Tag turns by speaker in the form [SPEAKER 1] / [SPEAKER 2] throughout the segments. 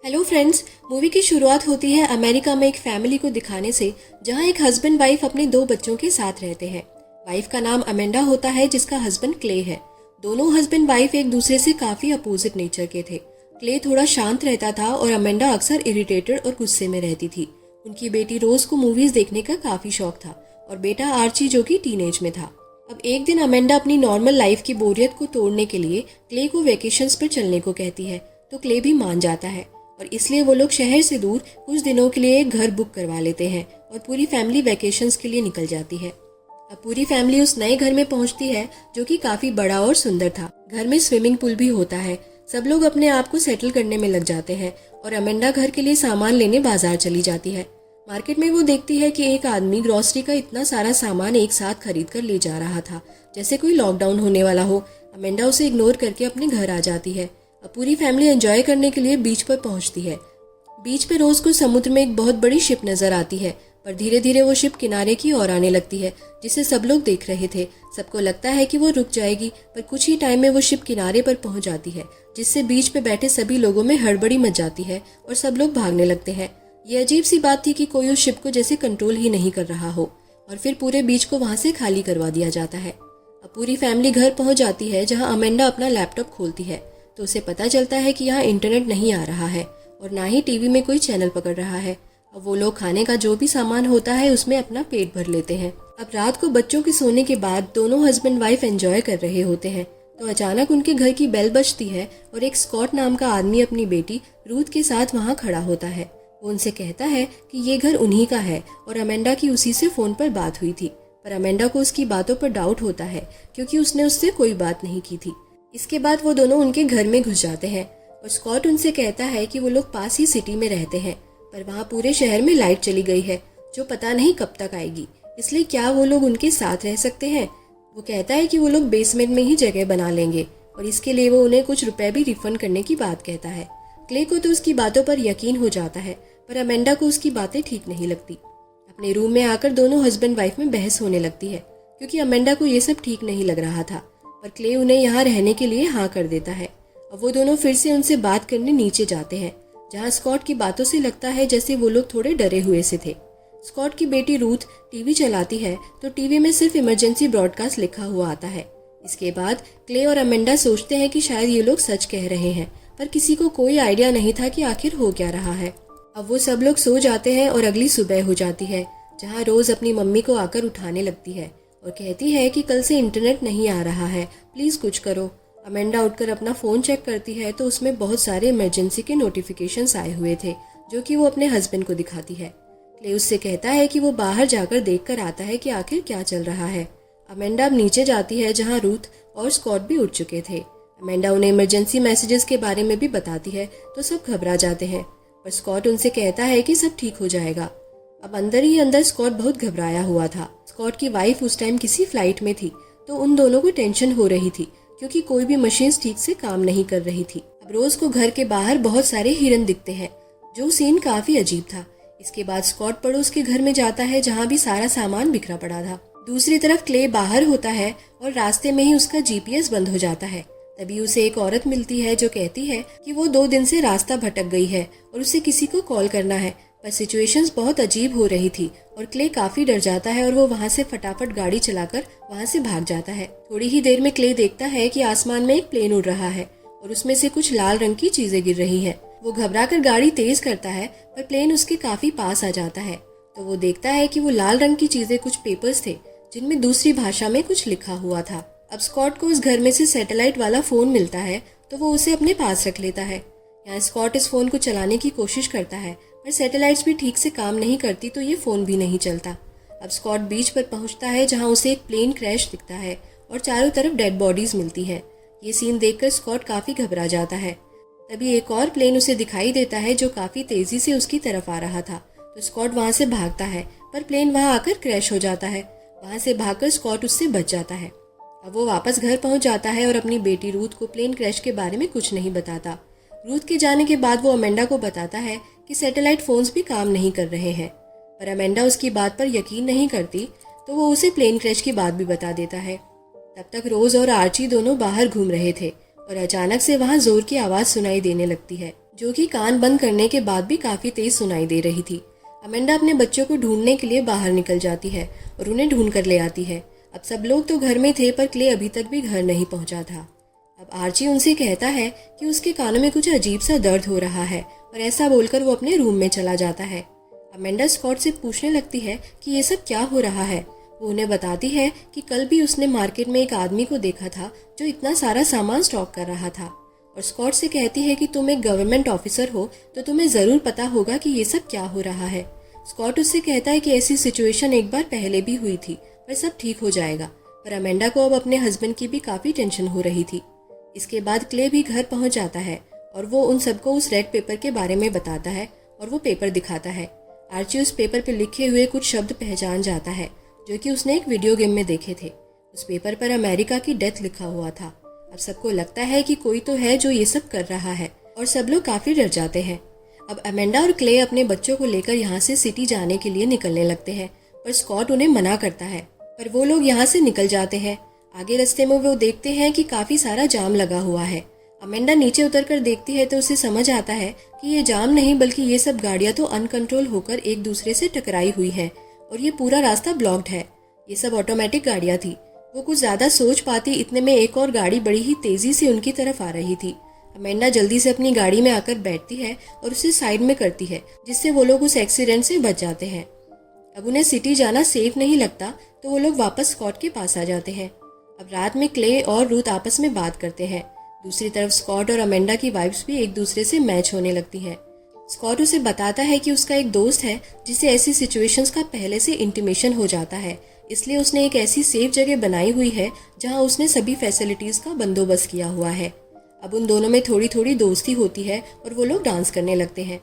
[SPEAKER 1] Hello friends. Movie की शुरुआत होती है अमेरिका में एक फैमिली को दिखाने से, जहां एक हस्बैंड वाइफ अपने दो बच्चों के साथ रहते हैं। वाइफ का नाम अमेंडा होता है, जिसका हस्बैंड क्ले है। दोनों हस्बैंड वाइफ एक दूसरे से काफी अपोजिट नेचर के थे। क्ले थोड़ा शांत रहता था और अमेंडा अक्सर इरिटेटेड और गुस्से में रहती थी। उनकी बेटी रोज को मूवीज देखने का काफी शौक था और बेटा आर्ची जो कि टीनेज में था। अब एक दिन अमेंडा अपनी नॉर्मल लाइफ की बोरियत को तोड़ने के लिए क्ले को वेकेशंस पर चलने को कहती है, तो क्ले भी मान जाता है और इसलिए वो लोग शहर से दूर कुछ दिनों के लिए एक घर बुक करवा लेते हैं और पूरी फैमिली वेकेशंस के लिए निकल जाती है। अब पूरी फैमिली उस नए घर में पहुंचती है, जो कि काफी बड़ा और सुंदर था। घर में स्विमिंग पूल भी होता है। सब लोग अपने आप को सेटल करने में लग जाते हैं और अमेंडा घर के लिए सामान लेने बाजार चली जाती है। मार्केट में वो देखती है कि एक आदमी ग्रोसरी का इतना सारा सामान एक साथ खरीद कर ले जा रहा था, जैसे कोई लॉकडाउन होने वाला हो। अमेंडा उसे इग्नोर करके अपने घर आ जाती है। अब पूरी फैमिली एंजॉय करने के लिए बीच पर पहुंचती है। बीच पे रोज को समुद्र में एक बहुत बड़ी शिप नजर आती है, पर धीरे धीरे वो शिप किनारे की ओर आने लगती है, जिसे सब लोग देख रहे थे। सबको लगता है कि वो रुक जाएगी, पर कुछ ही टाइम में वो शिप किनारे पर पहुंच जाती है, जिससे बीच पे बैठे सभी लोगों में हड़बड़ी मच जाती है और सब लोग भागने लगते हैं। ये अजीब सी बात थी कि कोई उस शिप को जैसे कंट्रोल ही नहीं कर रहा हो और फिर पूरे बीच को वहां से खाली करवा दिया जाता है। अब पूरी फैमिली घर पहुंच जाती है, जहां अमेंडा अपना लैपटॉप खोलती है तो उसे पता चलता है कि यहाँ इंटरनेट नहीं आ रहा है और ना ही टीवी में कोई चैनल पकड़ रहा है। अब वो लोग खाने का जो भी सामान होता है उसमें अपना पेट भर लेते हैं। अब रात को बच्चों के सोने के बाद दोनों हस्बैंड वाइफ एंजॉय कर रहे होते हैं, तो अचानक उनके घर की बेल बजती है और एक स्कॉट नाम का आदमी अपनी बेटी रूथ के साथ वहाँ खड़ा होता है। वो उनसे कहता है कि ये घर उन्हीं का है और अमेंडा की उसी से फोन पर बात हुई थी, पर अमेंडा को उसकी बातों पर डाउट होता है क्योंकि उसने उससे कोई बात नहीं की थी। इसके बाद वो दोनों उनके घर में घुस जाते हैं और स्कॉट उनसे कहता है कि वो लोग पास ही सिटी में रहते हैं, पर वहाँ पूरे शहर में लाइट चली गई है जो पता नहीं कब तक आएगी, इसलिए क्या वो लोग उनके साथ रह सकते हैं। वो कहता है कि वो लोग बेसमेंट में ही जगह बना लेंगे और इसके लिए वो उन्हें कुछ रुपए भी रिफंड करने की बात कहता है। क्ले को तो उसकी बातों पर यकीन हो जाता है, पर अमेंडा को उसकी बातें ठीक नहीं लगती। अपने रूम में आकर दोनों हस्बैंड वाइफ में बहस होने लगती है, क्योंकि अमेंडा को ये सब ठीक नहीं लग रहा था, पर क्ले उन्हें यहाँ रहने के लिए हाँ कर देता है। अब वो दोनों फिर से उनसे बात करने नीचे जाते हैं, जहाँ स्कॉट की बातों से लगता है जैसे वो लोग थोड़े डरे हुए से थे। स्कॉट की बेटी रूथ टीवी चलाती है, तो टीवी में सिर्फ इमरजेंसी ब्रॉडकास्ट लिखा हुआ आता है। इसके बाद क्ले और अमेंडा सोचते हैं कि शायद ये लोग सच कह रहे हैं, पर किसी को कोई आइडिया नहीं था कि आखिर हो क्या रहा है। अब वो सब लोग सो जाते हैं और अगली सुबह हो जाती है, जहाँ रोज अपनी मम्मी को आकर उठाने लगती है और कहती है कि कल से इंटरनेट नहीं आ रहा है, प्लीज कुछ करो। अमेंडा उठकर अपना फोन चेक करती है तो उसमें बहुत सारे इमरजेंसी के नोटिफिकेशंस आए हुए थे, जो कि वो अपने हस्बैंड को दिखाती है। क्ले उससे कहता है कि वो बाहर जाकर देखकर आता है कि आखिर क्या चल रहा है। अमेंडा अब नीचे जाती है, जहाँ रूथ और स्कॉट भी उठ चुके थे। अमेंडा उन्हें इमरजेंसी मैसेजेस के बारे में भी बताती है, तो सब घबरा जाते हैं, पर स्कॉट उनसे कहता है कि सब ठीक हो जाएगा। अब अंदर ही अंदर स्कॉट बहुत घबराया हुआ था। स्कॉट की वाइफ उस टाइम किसी फ्लाइट में थी, तो उन दोनों को टेंशन हो रही थी क्योंकि कोई भी मशीन ठीक से काम नहीं कर रही थी। अब रोज को घर के बाहर बहुत सारे हिरन दिखते हैं, जो सीन काफी अजीब था। इसके बाद स्कॉट पड़ोस के घर में जाता है, जहाँ भी सारा सामान बिखरा पड़ा था। दूसरी तरफ क्ले बाहर होता है और रास्ते में ही उसका जीपीएस बंद हो जाता है। तभी उसे एक औरत मिलती है जो कहती है कि वो 2 दिन से रास्ता भटक गई है और उसे किसी को कॉल करना है, पर सिचुएशंस बहुत अजीब हो रही थी और क्ले काफी डर जाता है और वो वहाँ से फटाफट गाड़ी चलाकर वहाँ से भाग जाता है। थोड़ी ही देर में क्ले देखता है कि आसमान में एक प्लेन उड़ रहा है और उसमें से कुछ लाल रंग की चीजें गिर रही है। वो घबराकर गाड़ी तेज करता है, पर प्लेन उसके काफी पास आ जाता है, तो वो देखता है कि वो लाल रंग की चीजें कुछ पेपर्स थे, जिनमें दूसरी भाषा में कुछ लिखा हुआ था। अब स्कॉट को उस घर में से सैटेलाइट वाला फोन मिलता है, तो वो उसे अपने पास रख लेता है। यहाँ स्कॉट इस फोन को चलाने की कोशिश करता है, पर सैटेलाइट्स भी ठीक से काम नहीं करती, तो ये फोन भी नहीं चलता। अब स्कॉट बीच पर पहुंचता है, जहाँ उसे एक प्लेन क्रैश दिखता है और चारों तरफ डेड बॉडीज मिलती है। ये सीन देखकर स्कॉट काफी घबरा जाता है। तभी एक और प्लेन उसे दिखाई देता है, जो काफी तेजी से उसकी तरफ आ रहा था, तो स्कॉट वहाँ से भागता है, पर प्लेन वहाँ आकर क्रैश हो जाता है। वहाँ से भागकर स्कॉट उससे बच जाता है। अब वो वापस घर पहुंच जाता है और अपनी बेटी रूथ को प्लेन क्रैश के बारे में कुछ नहीं बताता। रूथ के जाने के बाद वो अमेंडा को बताता है कि सैटेलाइट फोन्स भी काम नहीं कर रहे हैं, पर अमेंडा उसकी बात पर यकीन नहीं करती, तो वो उसे प्लेन क्रैश की बात भी बता देता है। तब तक रोज और आर्ची दोनों बाहर घूम रहे थे और अचानक से वहाँ जोर की आवाज सुनाई देने लगती है। जो कि कान बंद करने के बाद भी काफ़ी तेज सुनाई दे रही थी। अमेंडा अपने बच्चों को ढूंढने के लिए बाहर निकल जाती है और उन्हें ढूंढ कर ले आती है। अब सब लोग तो घर में थे पर क्ले अभी तक भी घर नहीं पहुंचा था। अब आर्ची उनसे कहता है कि उसके कानों में कुछ अजीब सा दर्द हो रहा है और ऐसा बोलकर वो अपने रूम में चला जाता है। अमेंडा स्कॉट से पूछने लगती है कि ये सब क्या हो रहा है। वो उन्हें बताती है कि कल भी उसने मार्केट में एक आदमी को देखा था जो इतना सारा सामान स्टॉक कर रहा था। और स्कॉट से कहती है कि तुम एक गवर्नमेंट ऑफिसर हो तो तुम्हें ज़रूर पता होगा कि ये सब क्या हो रहा है। स्कॉट उससे कहता है कि ऐसी सिचुएशन एक बार पहले भी हुई थी पर सब ठीक हो जाएगा। पर अमेंडा को अब अपने हस्बैंड की भी काफ़ी टेंशन हो रही थी। इसके बाद क्ले भी घर पहुंच जाता है और वो उन सबको उस रेड पेपर के बारे में बताता है और वो पेपर दिखाता है। आर्ची उस पेपर पर लिखे हुए कुछ शब्द पहचान जाता है जो कि उसने एक वीडियो गेम में देखे थे। उस पेपर पर अमेरिका की डेथ लिखा हुआ था। अब सबको लगता है कि कोई तो है जो ये सब कर रहा है और सब लोग काफ़ी डर जाते हैं। अब अमेंडा और क्ले अपने बच्चों को लेकर यहाँ से सिटी जाने के लिए निकलने लगते हैं पर स्कॉट उन्हें मना करता है। पर वो लोग यहाँ से निकल जाते हैं। आगे रास्ते में वो देखते हैं कि काफ़ी सारा जाम लगा हुआ है। अमेंडा नीचे उतरकर देखती है तो उसे समझ आता है कि ये जाम नहीं बल्कि ये सब गाड़ियाँ तो अनकंट्रोल होकर एक दूसरे से टकराई हुई हैं और ये पूरा रास्ता ब्लॉक्ड है। ये सब ऑटोमेटिक गाड़ियाँ थी। वो कुछ ज़्यादा सोच पाती इतने में एक और गाड़ी बड़ी ही तेज़ी से उनकी तरफ आ रही थी। अमेंडा जल्दी से अपनी गाड़ी में आकर बैठती है और उसे साइड में करती है जिससे वो लोग उस एक्सीडेंट से बच जाते हैं। अब उन्हें सिटी जाना सेफ नहीं लगता तो वो लोग वापस स्कॉट के पास आ जाते हैं। अब रात में क्ले और रूथ आपस में बात करते हैं। दूसरी तरफ स्कॉट और अमेंडा की वाइब्स भी एक दूसरे से मैच होने लगती हैं। स्कॉट उसे बताता है कि उसका एक दोस्त है जिसे ऐसी सिचुएशंस का पहले से इंटीमेशन हो जाता है, इसलिए उसने एक ऐसी सेफ जगह बनाई हुई है जहां उसने सभी फैसिलिटीज़ का बंदोबस्त किया हुआ है। अब उन दोनों में थोड़ी थोड़ी दोस्ती होती है और वो लोग डांस करने लगते हैं।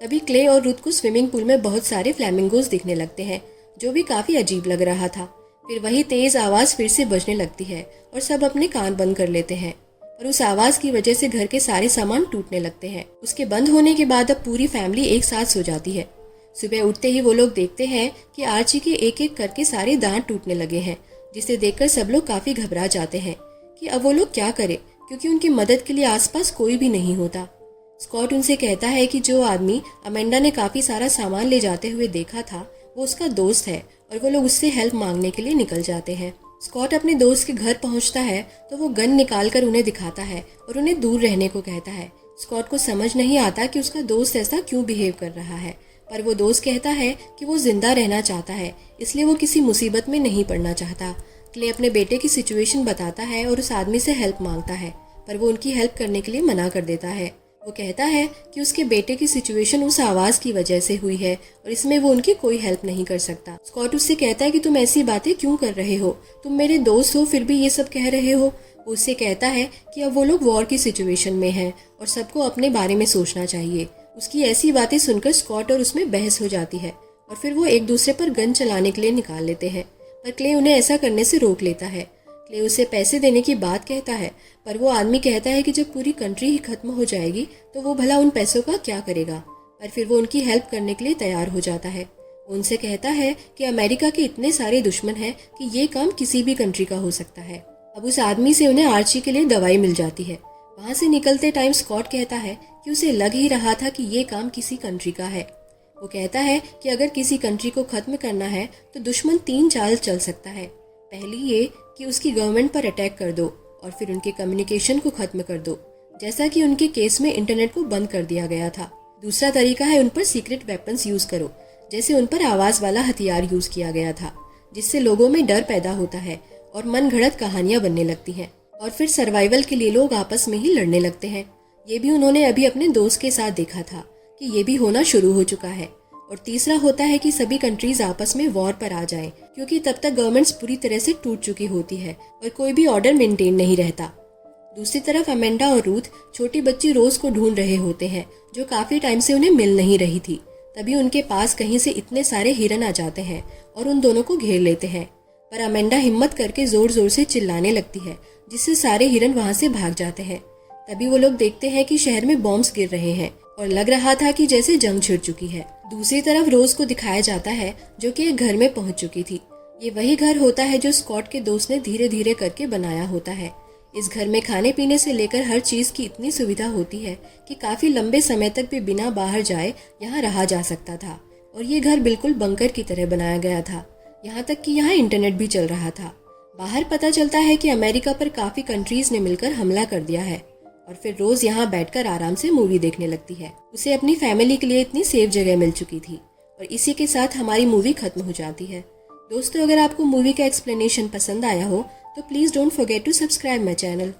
[SPEAKER 1] तभी क्ले और रूथ को स्विमिंग पूल में बहुत सारे फ्लैमिंगोज दिखने लगते हैं जो भी काफ़ी अजीब लग रहा था। फिर वही तेज़ आवाज़ फिर से बजने लगती है और सब अपने कान बंद कर लेते हैं और उस आवाज़ की वजह से घर के सारे सामान टूटने लगते हैं। उसके बंद होने के बाद अब पूरी फैमिली एक साथ सो जाती है। सुबह उठते ही वो लोग देखते हैं कि आर्ची के एक एक करके सारे दांत टूटने लगे हैं, जिसे देखकर सब लोग काफ़ी घबरा जाते हैं कि अब वो लोग क्या करें क्योंकि उनकी मदद के लिए आसपास कोई भी नहीं होता। स्कॉट उनसे कहता है कि जो आदमी अमेंडा ने काफ़ी सारा सामान ले जाते हुए देखा था वो उसका दोस्त है और वो लोग उससे हेल्प मांगने के लिए निकल जाते हैं। स्कॉट अपने दोस्त के घर पहुंचता है तो वो गन निकालकर उन्हें दिखाता है और उन्हें दूर रहने को कहता है। स्कॉट को समझ नहीं आता कि उसका दोस्त ऐसा क्यों बिहेव कर रहा है, पर वो दोस्त कहता है कि वो जिंदा रहना चाहता है, इसलिए वो किसी मुसीबत में नहीं पड़ना चाहता। क्ले अपने बेटे की सिचुएशन बताता है और उस आदमी से हेल्प मांगता है, पर वो उनकी हेल्प करने के लिए मना कर देता है। वो कहता है कि उसके बेटे की सिचुएशन उस आवाज़ की वजह से हुई है और इसमें वो उनकी कोई हेल्प नहीं कर सकता। स्कॉट उससे कहता है कि तुम ऐसी बातें क्यों कर रहे हो, तुम मेरे दोस्त हो फिर भी ये सब कह रहे हो। वो उससे कहता है कि अब वो लोग वॉर की सिचुएशन में हैं और सबको अपने बारे में सोचना चाहिए। उसकी ऐसी बातें सुनकर स्कॉट और उसमें बहस हो जाती है और फिर वो एक दूसरे पर गन चलाने के लिए निकाल लेते हैं, पर क्ले उन्हें ऐसा करने से रोक लेता है। क्ले उसे पैसे देने की बात कहता है, पर वो आदमी कहता है कि जब पूरी कंट्री ही खत्म हो जाएगी तो वो भला उन पैसों का क्या करेगा, पर फिर वो उनकी हेल्प करने के लिए तैयार हो जाता है। वो उनसे कहता है कि अमेरिका के इतने सारे दुश्मन हैं कि ये काम किसी भी कंट्री का हो सकता है। अब उस आदमी से उन्हें आर्ची के लिए दवाई मिल जाती है। वहाँ से निकलते टाइम स्कॉट कहता है कि उसे लग ही रहा था कि ये काम किसी कंट्री का है। वो कहता है कि अगर किसी कंट्री को खत्म करना है तो दुश्मन 3 चाल चल सकता है। पहली ये कि उसकी गवर्नमेंट पर अटैक कर दो और फिर उनके कम्युनिकेशन को खत्म कर दो, जैसा कि उनके केस में इंटरनेट को बंद कर दिया गया था। दूसरा तरीका है उन पर सीक्रेट वेपन्स यूज करो, जैसे उन पर आवाज वाला हथियार यूज किया गया था, जिससे लोगों में डर पैदा होता है और मन घड़त कहानियां बनने लगती हैं और फिर सर्वाइवल के लिए लोग आपस में ही लड़ने लगते हैं। ये भी उन्होंने अभी अपने दोस्त के साथ देखा था कि ये भी होना शुरू हो चुका है। और तीसरा होता है कि सभी कंट्रीज आपस में वॉर पर आ जाएं, क्योंकि तब तक गवर्नमेंट्स पूरी तरह से टूट चुकी होती है और कोई भी ऑर्डर मेंटेन नहीं रहता। दूसरी तरफ अमेंडा और रूथ छोटी बच्ची रोज को ढूंढ रहे होते हैं, जो काफी टाइम से उन्हें मिल नहीं रही थी। तभी उनके पास कहीं से इतने सारे हिरन आ जाते हैं और उन दोनों को घेर लेते हैं, पर अमेंडा हिम्मत करके जोर जोर से चिल्लाने लगती है, जिससे सारे हिरन वहां से भाग जाते हैं। तभी वो लोग देखते हैं कि शहर में बॉम्ब्स गिर रहे हैं और लग रहा था कि जैसे जंग छिड़ चुकी है। दूसरी तरफ रोज को दिखाया जाता है, जो कि एक घर में पहुंच चुकी थी। ये वही घर होता है जो स्कॉट के दोस्त ने धीरे धीरे करके बनाया होता है। इस घर में खाने पीने से लेकर हर चीज़ की इतनी सुविधा होती है कि काफ़ी लंबे समय तक भी बिना बाहर जाए यहाँ रहा जा सकता था। और ये घर बिल्कुल बंकर की तरह बनाया गया था, यहाँ तक कि यहाँ इंटरनेट भी चल रहा था। बाहर पता चलता है कि अमेरिका पर काफ़ी कंट्रीज़ ने मिलकर हमला कर दिया है और फिर रोज़ यहाँ बैठकर आराम से मूवी देखने लगती है। उसे अपनी फैमिली के लिए इतनी सेफ जगह मिल चुकी थी। और इसी के साथ हमारी मूवी खत्म हो जाती है। दोस्तों, अगर आपको मूवी का एक्सप्लेनेशन पसंद आया हो तो please don't forget to subscribe my channel.